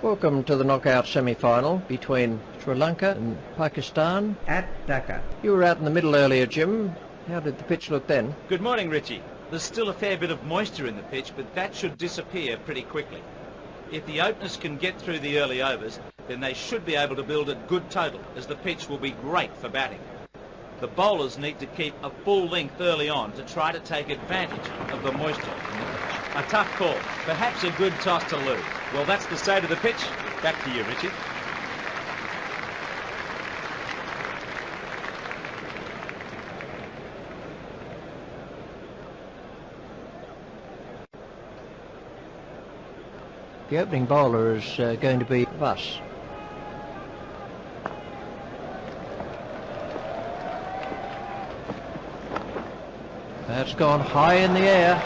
Welcome to the knockout semi-final between Sri Lanka and Pakistan at Dhaka. You were out in the middle earlier, Jim. How did the pitch look then? Good morning, Richie. There's still a fair bit of moisture in the pitch, but that should disappear pretty quickly. If the openers can get through the early overs, then they should be able to build a good total, as the pitch will be great for batting. The bowlers need to keep a full length early on to try to take advantage of the moisture in the pitch. A tough call, perhaps a good toss to lose. Well, that's the state of the pitch. Back to you, Richie. The opening bowler is going to be Vas. That's gone high in the air.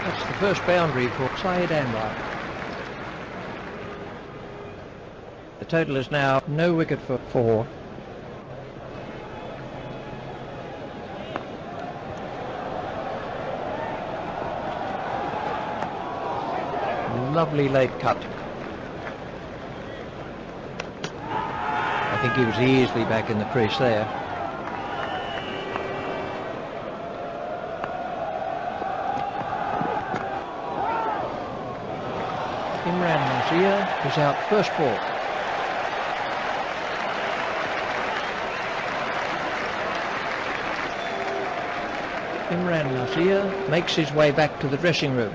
That's the first boundary for Syed Anwar. The total is now no wicket for 4. Lovely late cut. I think he was easily back in the crease there. Imran Nazir is out first ball. Imran Nazir makes his way back to the dressing room.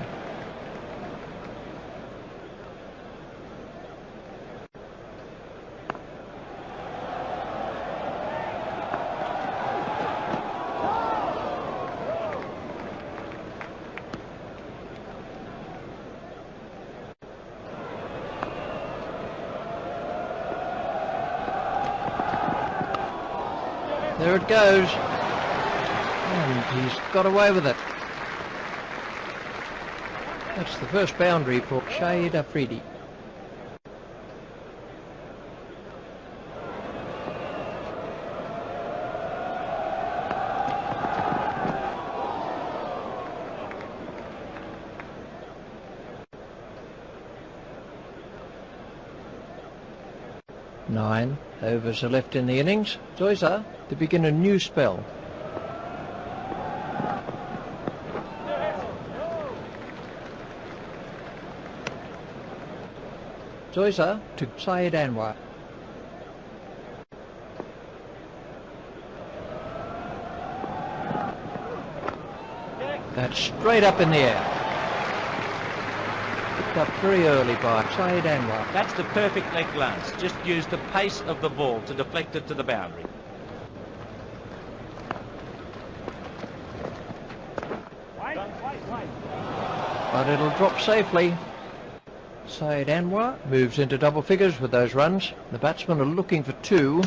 There it goes, and he's got away with it. That's the first boundary for Shahid Afridi. Nine overs are left in the innings. Zoysa to begin a new spell. Zoysa to Syed Anwar. That's straight up in the air. Picked up very early by Syed Anwar. That's the perfect leg glance. Just use the pace of the ball to deflect it to the boundary. But it'll drop safely. Syed Anwar moves into double figures with those runs. The batsmen are looking for 2.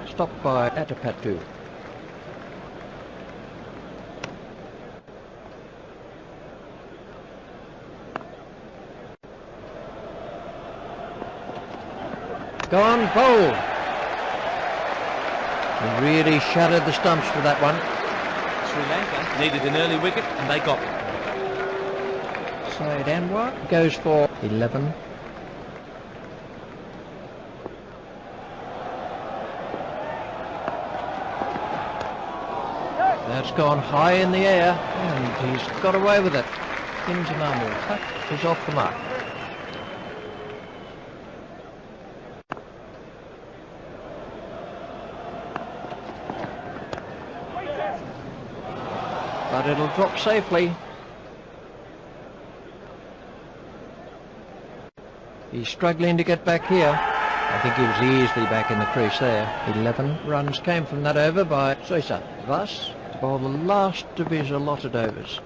Stopped by Atapattu. Gone bold. He really shattered the stumps with that one. Sri Lanka needed an early wicket and they got one. Syed Anwar goes for 11. That's gone high in the air and he's got away with it. Inzamam cut is off the mark. But it'll drop safely. He's struggling to get back here. I think he was easily back in the crease there. 11 runs came from that over by Zoysa. Vas to bowl the last of his allotted overs.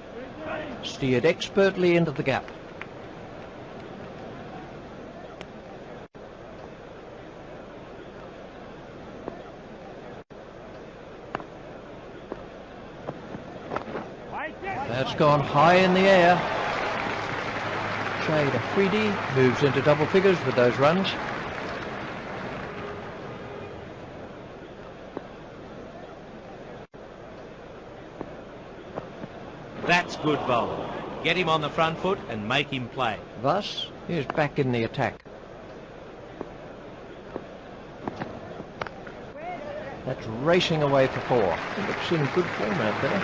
Steered expertly into the gap. That's gone high in the air. Shade Afridi moves into double figures with those runs. That's good bowling. Get him on the front foot and make him play. Thus, is back in the attack. That's racing away for 4. He looks in good form out there.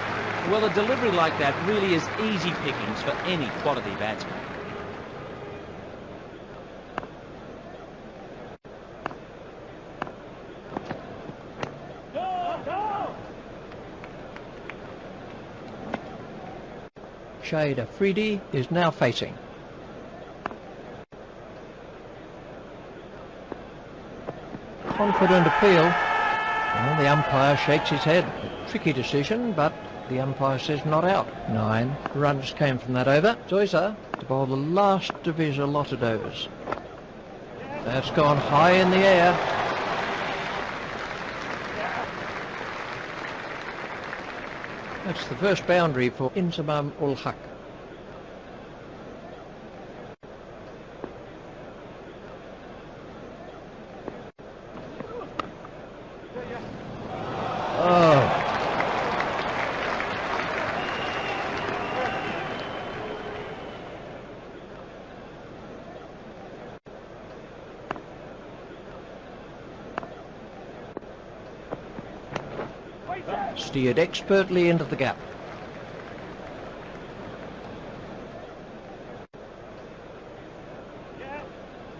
Well, a delivery like that really is easy pickings for any quality batsman. Shade Afridi is now facing. Confident appeal. Well, the umpire shakes his head. A tricky decision, but the umpire says not out. 9 runs came from that over. Soisa to bowl the last of his allotted overs. That's gone high in the air. That's the first boundary for Inzamam ul Haq. Oh. Steered expertly into the gap.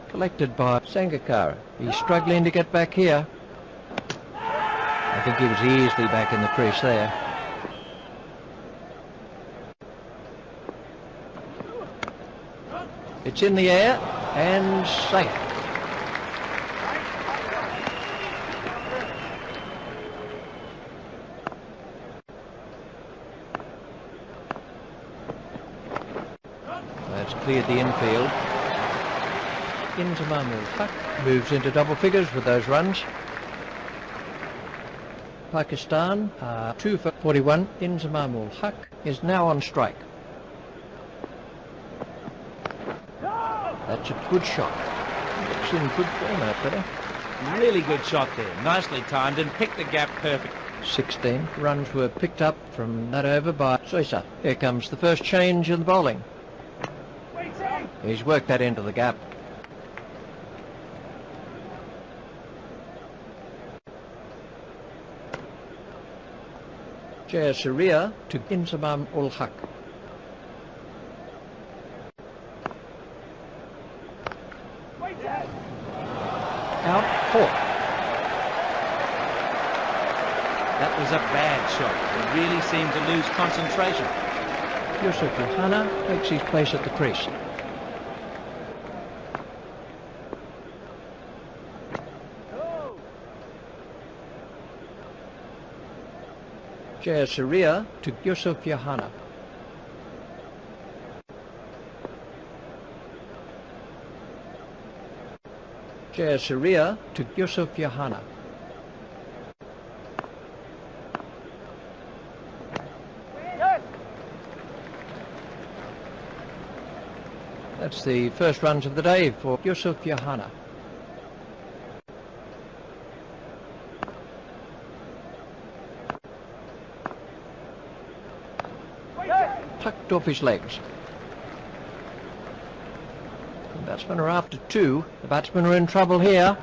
Collected by Sangakkara. He's struggling to get back here. I think he was easily back in the crease there. It's in the air and safe. That's cleared the infield. Inzamam ul Haq moves into double figures with those runs. Pakistan are 2 for 41. Inzamam ul Haq is now on strike. That's a good shot. Looks in good form out there. Really good shot there. Nicely timed and picked the gap perfect. 16 runs were picked up from that over by Soisa. Here comes the first change in the bowling. He's worked that into the gap. Jayasuriya to Inzamam ul Haq. Out 4. That was a bad shot. He really seemed to lose concentration. Yusuf Yohana takes his place at the crease. Jayasuriya to Yusuf Yohana. Jayasuriya to Yusuf Yohana. That's the first runs of the day for Yusuf Yohana. Tucked off his legs. The batsmen are after 2. The batsmen are in trouble here.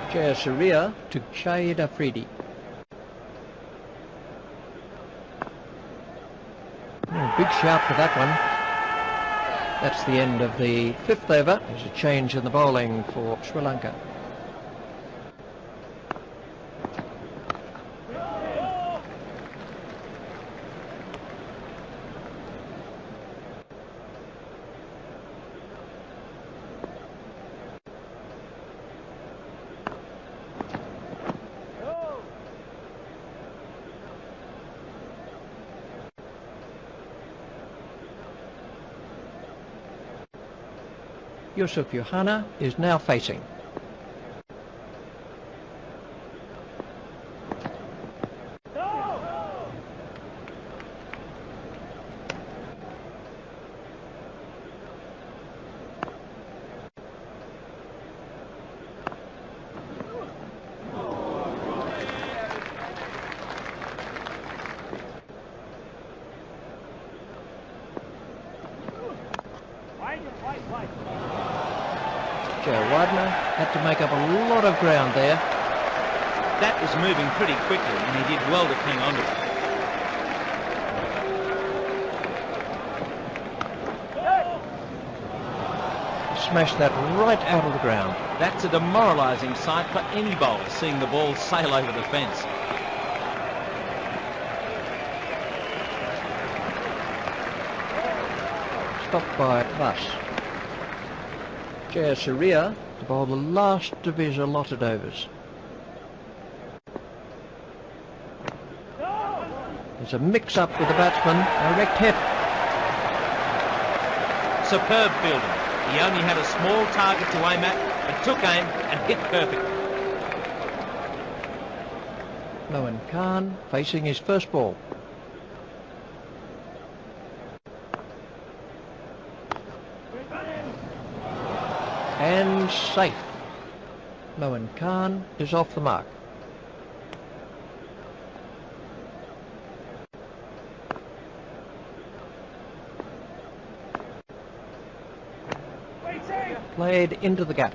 Jayasuriya to Shahid Afridi. Big shout for that one. That's the end of the 5th over. There's a change in the bowling for Sri Lanka. Yusuf Yohana is now facing. Gardner had to make up a lot of ground there. That was moving pretty quickly and he did well to hang on to it. Smashed that right out of the ground. That's a demoralising sight for any bowler, seeing the ball sail over the fence. Stopped by Thus. Jayasuriya to bowl the last of his allotted overs. There's a mix-up with the batsman, a wrecked hit. Superb fielding. He only had a small target to aim at, but took aim and hit perfectly. Moin Khan facing his first ball. And safe. Moin Khan is off the mark. Played into the gap.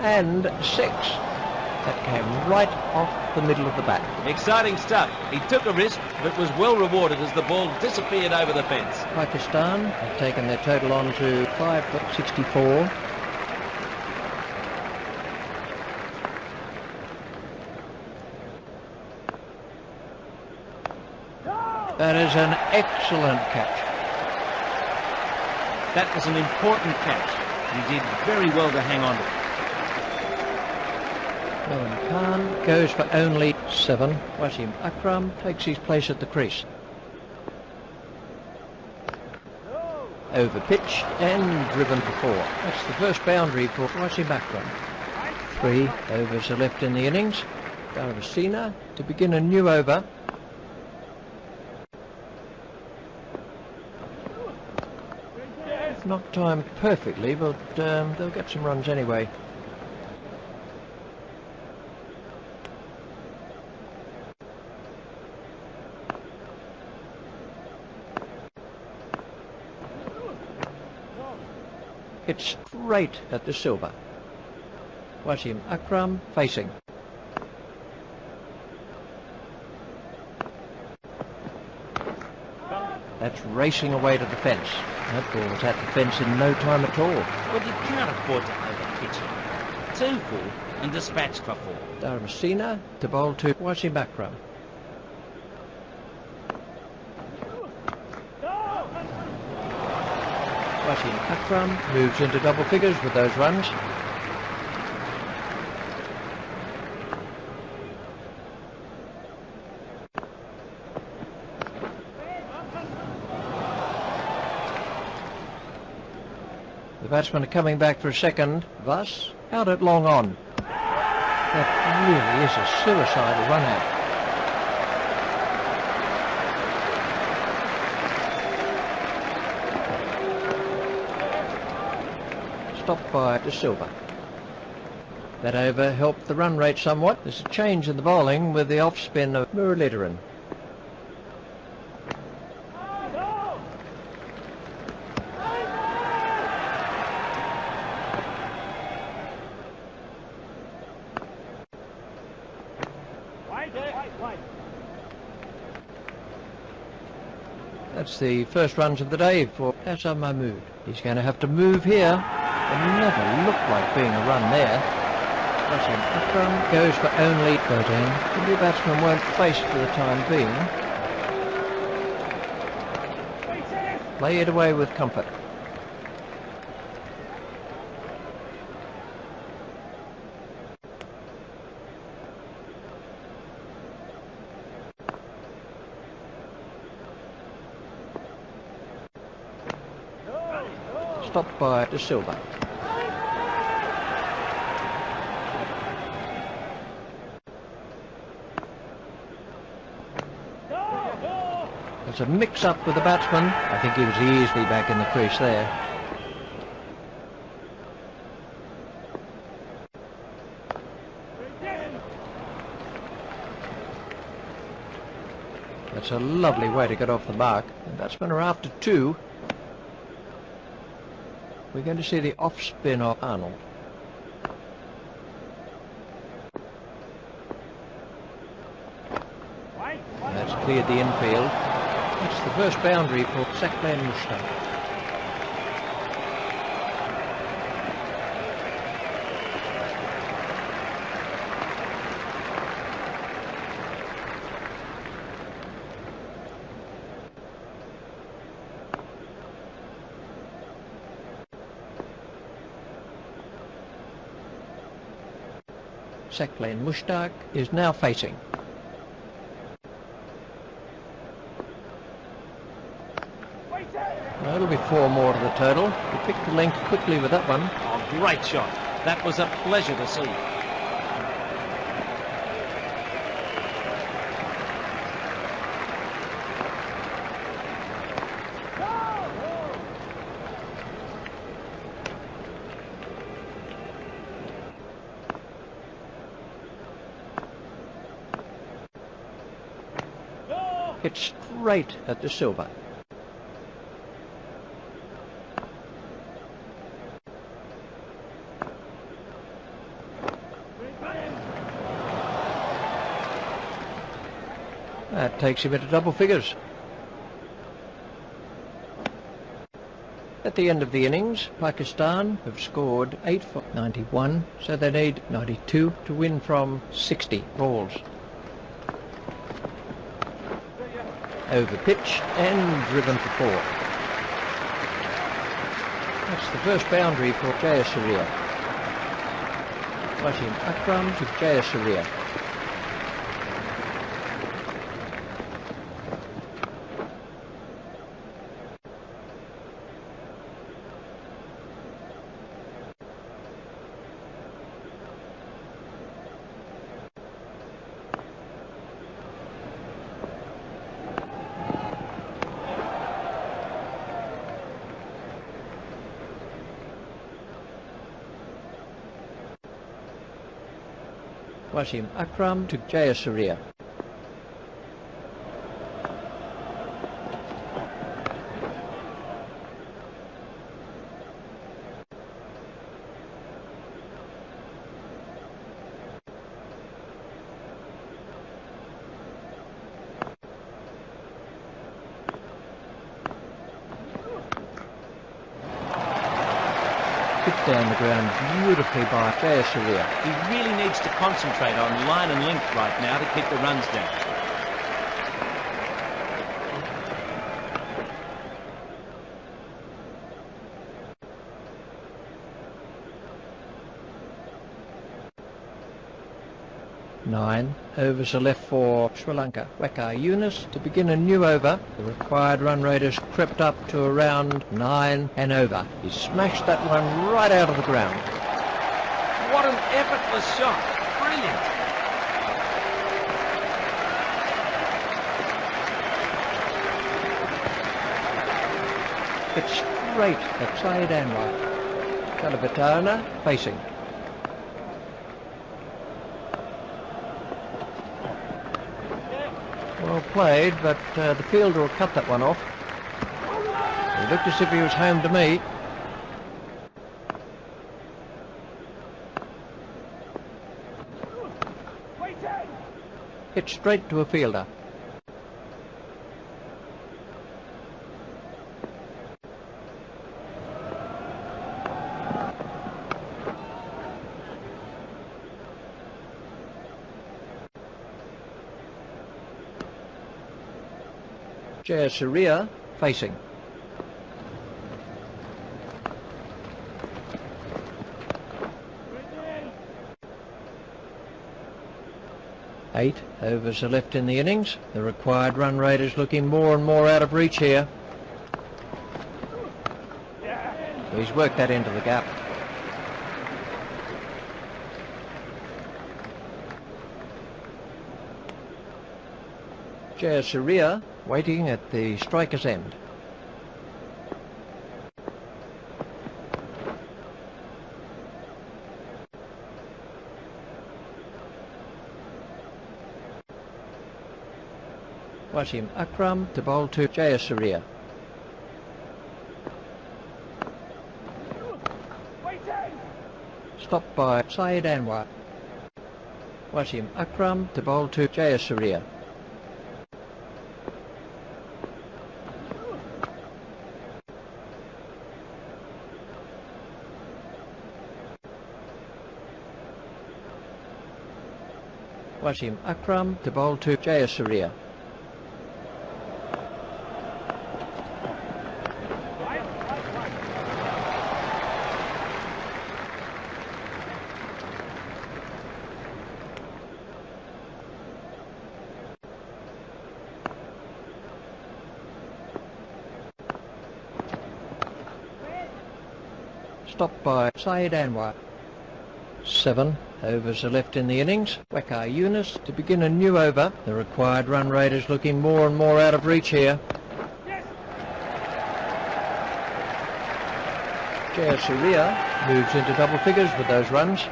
And 6. That came right off the middle of the bat. Exciting stuff. He took a risk, but was well rewarded as the ball disappeared over the fence. Pakistan have taken their total on to 5.64. That is an excellent catch. That was an important catch. He did very well to hang on to it. Moin Khan goes for only 7. Wasim Akram takes his place at the crease. Over pitch and driven for 4. That's the first boundary for Wasim Akram. 3 overs are left in the innings. Daravasina to begin a new over. Not timed perfectly, but they'll get some runs anyway. Hit straight at the silver. Wasim Akram facing. That's racing away to the fence. That ball was at the fence in no time at all. Well, you can't afford to overpitch it. 2 full and dispatched for 4. Daravasina to bowl to Wasim Akram. Wasim Akram moves into double figures with those runs. The batsmen are coming back for a second. Thus, out at long on. That really is a suicidal run out. Stopped by De Silva. That over helped the run rate somewhat. There's a change in the bowling with the off-spin of Muralidharan. That's the first runs of the day for Hassan Mahmood. He's going to have to move here. It never looked like being a run there. Wasim Akram goes for only 13. The new batsmen won't face for the time being. Play it away with comfort. Stopped by De Silva. There's a mix-up with the batsman. I think he was easily back in the crease there. That's a lovely way to get off the mark. The batsmen are after 2. We're going to see the off-spin of Arnold. That's cleared the infield. That's the first boundary for Sri Lanka. Saqlain Mushtaq is now facing. Well, it'll be 4 more to the total. He picked the length quickly with that one. Oh, great shot. That was a pleasure to see. Hit straight at the silver. That takes him into double figures. At the end of the innings, Pakistan have scored 8 for 91, so they need 92 to win from 60 balls. Over pitch and driven for 4. That's the first boundary for Jayasuriya. Wasim Akram to Jayasuriya. Wasim Akram to Jayasuriya. Hit down the ground beautifully by Jayasuriya. He really needs to concentrate on line and length right now to keep the runs down. Nine overs are left for Sri Lanka. Waqar Yunus to begin a new over. The required run rate has crept up to around 9 and over. He smashed that one right out of the ground. What an effortless shot. Brilliant. It's straight at Syed Anwar. Kalabatana facing. Well played, but the fielder will cut that one off. He looked as if he was home to me. Hit straight to a fielder. Jayasuriya facing. Eight overs are left in the innings. The required run rate is looking more and more out of reach here. He's worked that into the gap. Jayasuriya waiting at the striker's end. Wasim Akram to bowl to Jayasuriya. Stopped by Syed Anwar. Wasim Akram to bowl to Jayasuriya. Wasim Akram to bowl to Jayasuriya. Stopped by Syed Anwar. 7 overs are left in the innings. Waqar Yunus to begin a new over. The required run rate is looking more and more out of reach here. Jayasuriya moves into double figures with those runs.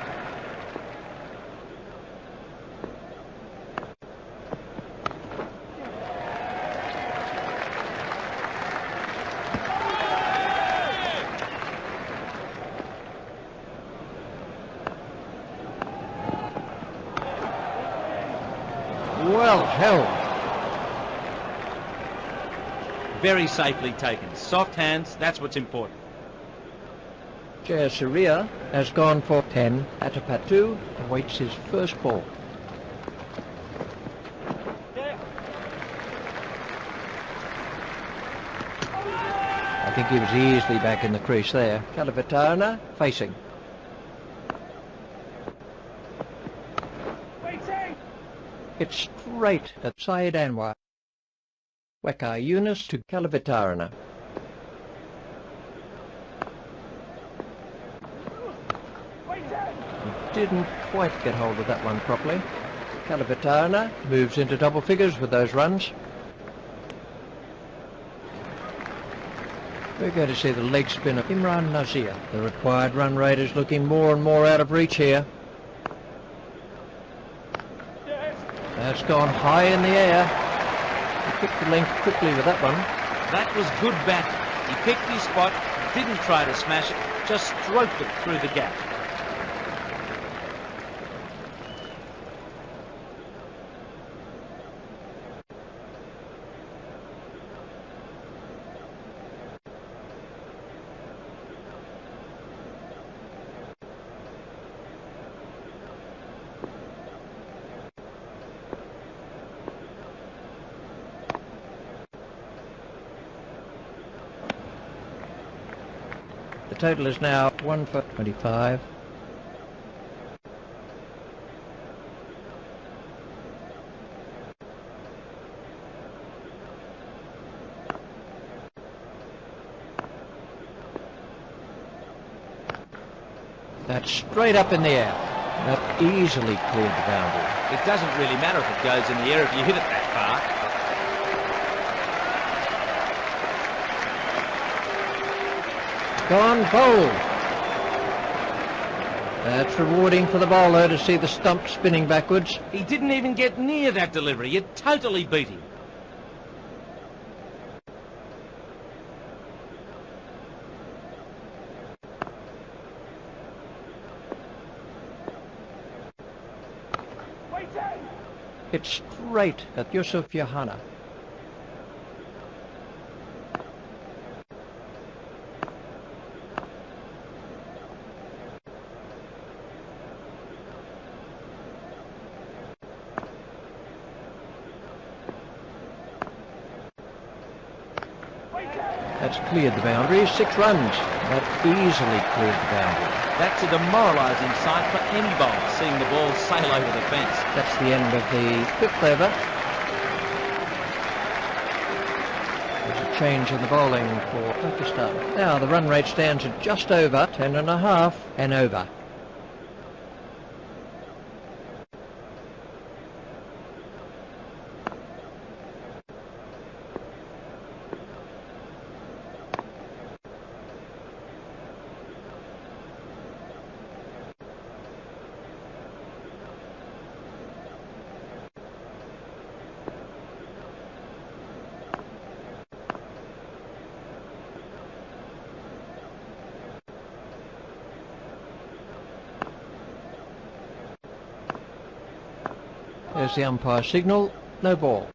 Well held. Very safely taken. Soft hands, that's what's important. Jayasuriya has gone for 10. Atapattu awaits his first ball. I think he was easily back in the crease there. Kalavitarna facing. Hit straight at Syed Anwar. Waqar Yunus to Kalavitarna. He didn't quite get hold of that one properly. Kalavitarna moves into double figures with those runs. We're going to see the leg spin of Imran Nazir. The required run rate is looking more and more out of reach here. That's gone high in the air. He picked the length quickly with that one. That was good batting. He picked his spot, didn't try to smash it, just stroked it through the gap. The total is now 1 for 25. That's straight up in the air. That easily cleared the boundary. It doesn't really matter if it goes in the air if you hit it that far. Gone bowled. That's rewarding for the bowler to see the stump spinning backwards. He didn't even get near that delivery. It totally beat him. Hit straight at Yusuf Yohana. That's cleared the boundary. 6 runs. That easily cleared the boundary. That's a demoralising sight for any bowler, seeing the ball sail over the fence. That's the end of the 5th over. There's a change in the bowling for Pakistan. Now the run rate stands at just over 10.5 and over. There's the umpire signal, no ball.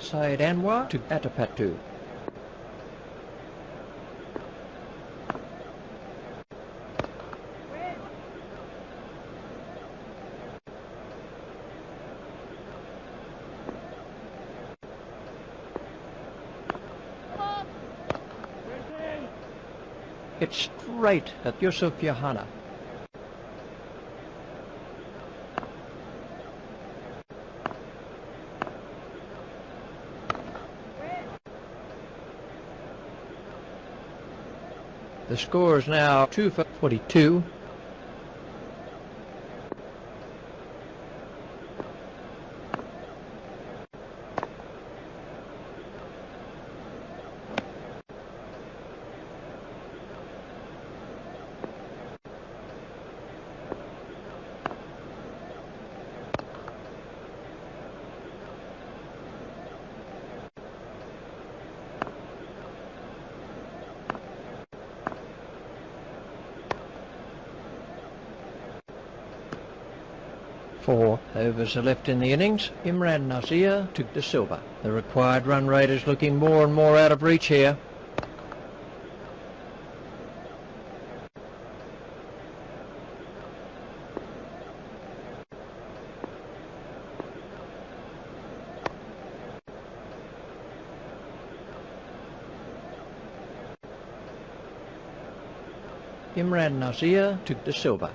Syed Anwar to Atapattu. Hit straight at Yusuf Yohana. The score is now 2 for 42. Four overs are left in the innings. Imran Nazir took the silver. The required run rate is looking more and more out of reach here. Imran Nazir took the silver.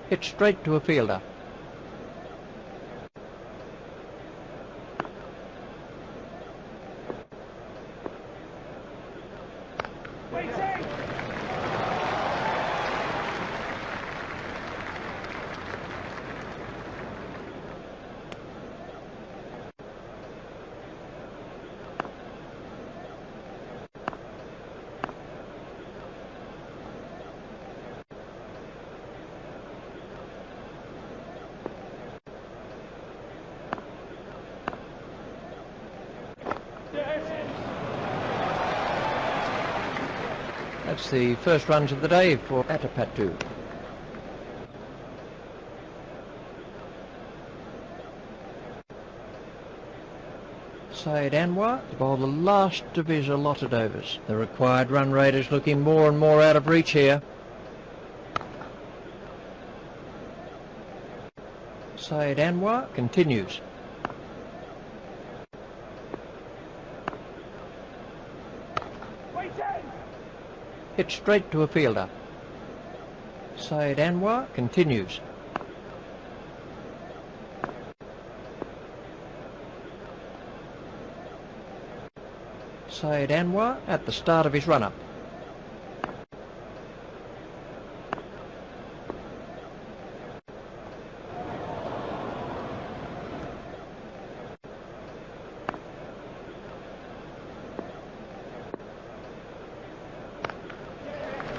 Hit straight to a fielder. That's the first runs of the day for Atapattu. Syed Anwar to bowl the last of his allotted overs. The required run rate is looking more and more out of reach here. Syed Anwar continues. Hit straight to a fielder. Syed Anwar continues. Syed Anwar at the start of his run-up.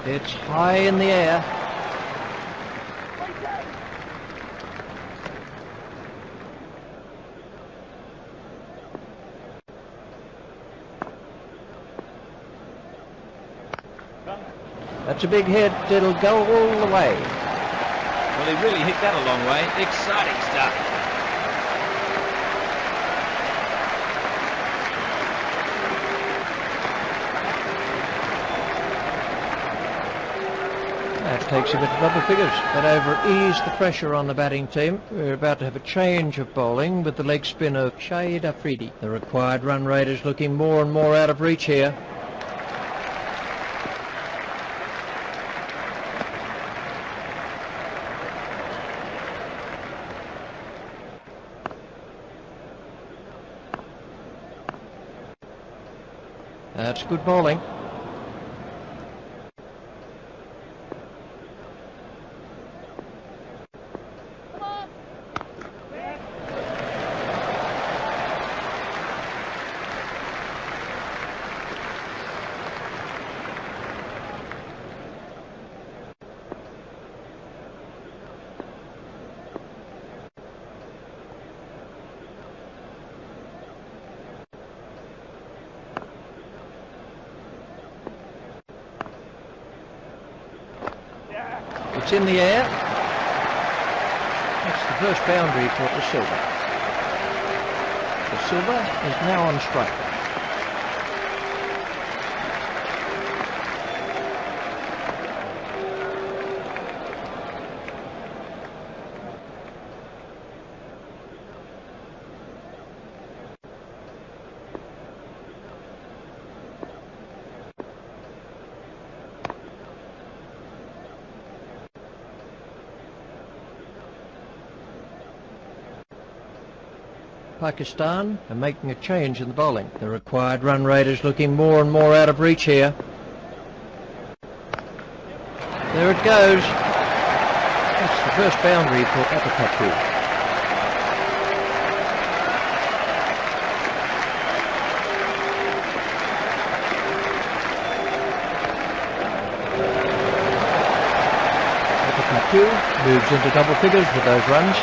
It's high in the air. That's a big hit. It'll go all the way. Well, he really hit that a long way. Exciting stuff. That takes him into double figures. That over eased the pressure on the batting team. We're about to have a change of bowling with the leg spin of Shahid Afridi. The required run rate is looking more and more out of reach here. That's good bowling. It's in the air. That's the first boundary for De Silva. De Silva is now on strike. Pakistan are making a change in the bowling. The required run rate is looking more and more out of reach here. There it goes. That's the first boundary for Apakapu. Apakapu moves into double figures with those runs.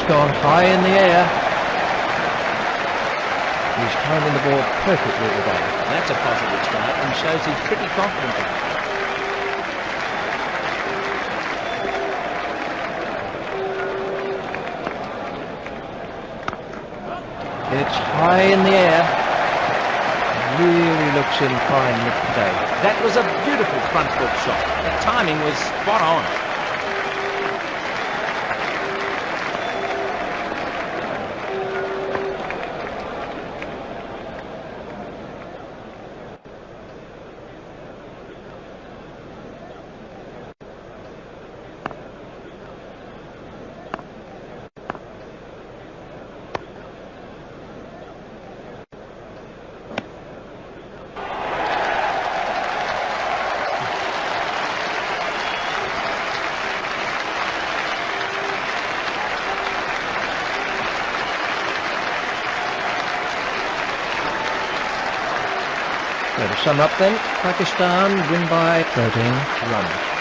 Gone high in the air. He's timing the ball perfectly today. That's a positive start and shows he's pretty confident in it. It's high in the air. Really looks in fine nick today. That was a beautiful front foot shot. The timing was spot on. So to sum up then, Pakistan win by 13 runs.